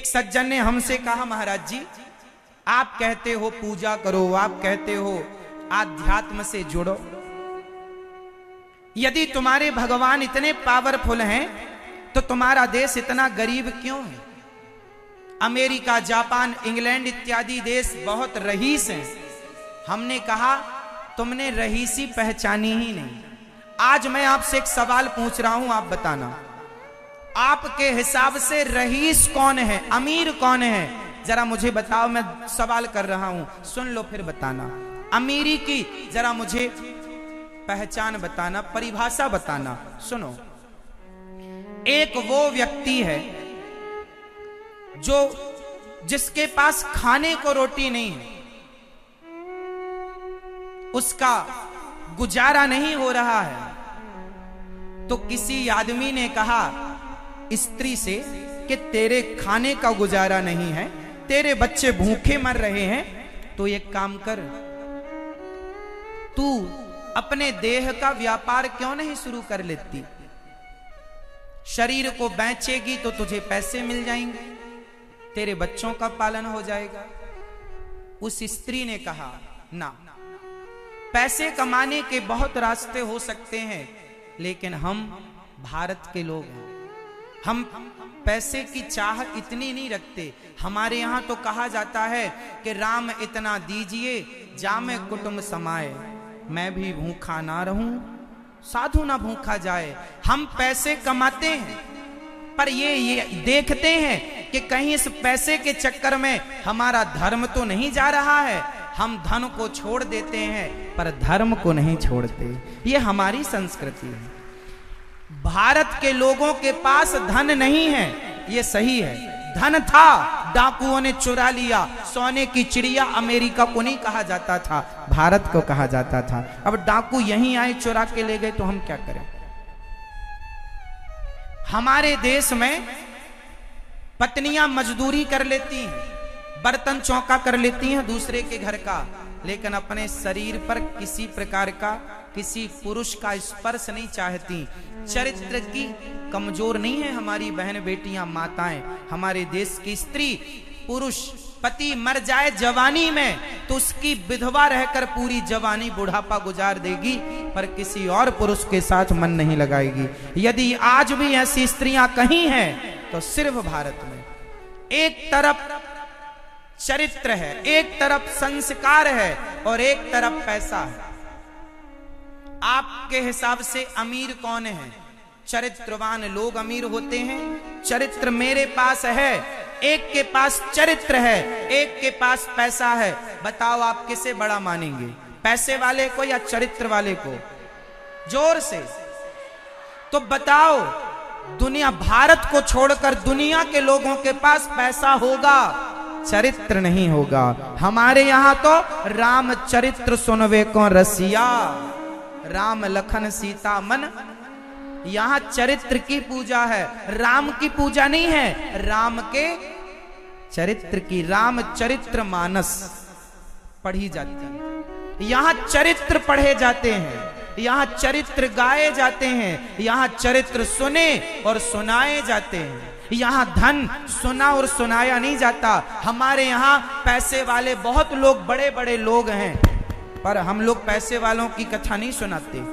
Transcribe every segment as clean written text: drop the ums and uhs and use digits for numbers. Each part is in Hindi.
एक सज्जन ने हमसे कहा, महाराज जी आप कहते हो पूजा करो, आप कहते हो आध्यात्म से जुड़ो, यदि तुम्हारे भगवान इतने पावरफुल हैं तो तुम्हारा देश इतना गरीब क्यों है? अमेरिका, जापान, इंग्लैंड इत्यादि देश बहुत रईस हैं। हमने कहा तुमने रईसी पहचानी ही नहीं। आज मैं आपसे एक सवाल पूछ रहा हूं, आप बताना, आपके हिसाब से रईस कौन है, अमीर कौन है? जरा मुझे बताओ, मैं सवाल कर रहा हूं, सुन लो फिर बताना। अमीरी की जरा मुझे पहचान बताना, परिभाषा बताना। सुनो, एक वो व्यक्ति है जिसके पास खाने को रोटी नहीं है, उसका गुजारा नहीं हो रहा है, तो किसी आदमी ने कहा स्त्री से कि तेरे खाने का गुजारा नहीं है, तेरे बच्चे भूखे मर रहे हैं, तो एक काम कर, तू अपने देह का व्यापार क्यों नहीं शुरू कर लेती? शरीर को बेचेगी तो तुझे पैसे मिल जाएंगे, तेरे बच्चों का पालन हो जाएगा। उस स्त्री ने कहा ना, पैसे कमाने के बहुत रास्ते हो सकते हैं, लेकिन हम भारत के लोग हैं, हम पैसे की चाह इतनी नहीं रखते। हमारे यहां तो कहा जाता है कि राम इतना दीजिए जामे कुटुंब समाए, मैं भी भूखा ना रहूं साधु ना भूखा जाए। हम पैसे कमाते हैं, पर ये देखते हैं कि कहीं इस पैसे के चक्कर में हमारा धर्म तो नहीं जा रहा है। हम धन को छोड़ देते हैं पर धर्म को नहीं छोड़ते। ये हमारी संस्कृति है। भारत के लोगों के पास धन नहीं है, ये सही है। धन था, डाकुओं ने चुरा लिया। सोने की चिड़िया अमेरिका को नहीं कहा जाता था, भारत को कहा जाता था। अब डाकू यहीं आए, चुरा के ले गए, तो हम क्या करें? हमारे देश में पत्नियां मजदूरी कर लेती हैं, बर्तन चौका कर लेती हैं दूसरे के घर का, लेकिन अपने शरीर पर किसी प्रकार का, किसी पुरुष का स्पर्श नहीं चाहती। चरित्र की कमजोर नहीं है हमारी बहन बेटियां, माताएं। हमारे देश की स्त्री, पुरुष पति मर जाए जवानी में तो उसकी विधवा रहकर पूरी जवानी बुढ़ापा गुजार देगी, पर किसी और पुरुष के साथ मन नहीं लगाएगी। यदि आज भी ऐसी स्त्रियां कहीं हैं तो सिर्फ भारत में। एक तरफ चरित्र है, एक तरफ संस्कार है और एक तरफ पैसा है। आपके हिसाब से अमीर कौन है? चरित्रवान लोग अमीर होते हैं। चरित्र मेरे पास है, एक के पास चरित्र है, एक के पास पैसा है। बताओ आप किसे बड़ा मानेंगे, पैसे वाले को या चरित्र वाले को? जोर से तो बताओ। दुनिया, भारत को छोड़कर दुनिया के लोगों के पास पैसा होगा, चरित्र नहीं होगा। हमारे यहां तो राम चरित्र सुनवे को रसिया, राम लखन सीता मन। यहां चरित्र की पूजा है, राम की पूजा नहीं है, राम के चरित्र की। राम चरित्र मानस पढ़ी जाती है, यहां चरित्र पढ़े जाते हैं, यहां चरित्र गाए जाते हैं, यहां चरित्र सुने और सुनाए जाते हैं। यहां धन सुना और सुनाया नहीं जाता। हमारे यहां पैसे वाले बहुत लोग, बड़े बड़े लोग हैं, पर हम लोग पैसे वालों की कथा नहीं सुनाते।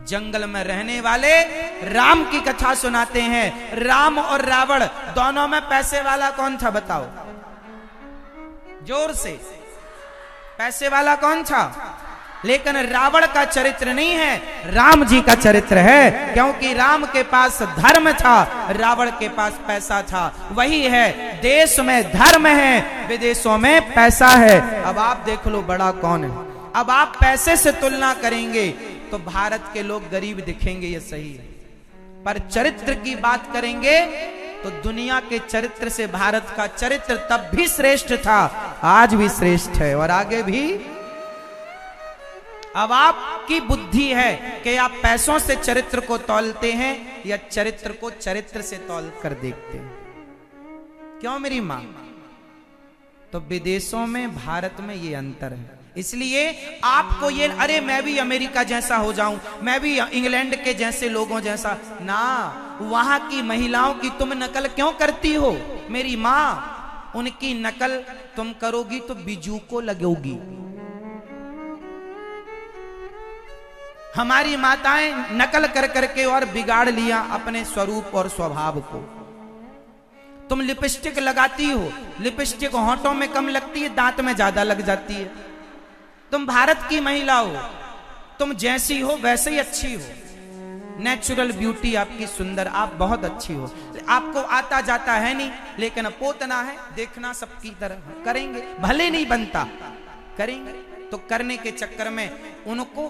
जंगल में रहने वाले राम की कथा सुनाते हैं। राम और रावण दोनों में पैसे वाला कौन था? बताओ जोर से, पैसे वाला कौन था? लेकिन रावण का चरित्र नहीं है, राम जी का चरित्र है, क्योंकि राम के पास धर्म था, रावण के पास पैसा था। वही है, देश में धर्म है, विदेशों में पैसा है। अब आप देख लो बड़ा कौन है। अब आप पैसे से तुलना करेंगे तो भारत के लोग गरीब दिखेंगे, ये सही है, पर चरित्र की बात करेंगे तो दुनिया के चरित्र से भारत का चरित्र तब भी श्रेष्ठ था, आज भी श्रेष्ठ है और आगे भी। अब आपकी बुद्धि है कि आप पैसों से चरित्र को तौलते हैं या चरित्र को चरित्र से तौल कर देखते हैं। क्यों मेरी मां? तो विदेशों में, भारत में ये अंतर है। इसलिए आपको ये, अरे मैं भी अमेरिका जैसा हो जाऊं, मैं भी इंग्लैंड के जैसे लोगों जैसा ना, वहां की महिलाओं की तुम नकल क्यों करती हो? मेरी माँ, उनकी नकल तुम करोगी तो बिजू को लगोगी। हमारी माताएं नकल कर करके और बिगाड़ लिया अपने स्वरूप और स्वभाव को। तुम लिपस्टिक लगाती हो, लिपस्टिक होंठों में कम लगती है, दांत में ज्यादा लग जाती है। तुम भारत की महिला हो, तुम जैसी हो वैसे ही अच्छी हो। नेचुरल ब्यूटी आपकी सुंदर, आप बहुत अच्छी हो। आपको आता जाता है नहीं, लेकिन पोतना है, देखना सबकी तरह करेंगे, भले नहीं बनता करेंगे। तो करने के चक्कर में उनको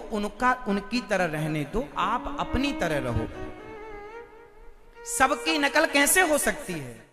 उनकी तरह रहने दो, आप अपनी तरह रहो। सबकी नकल कैसे हो सकती है?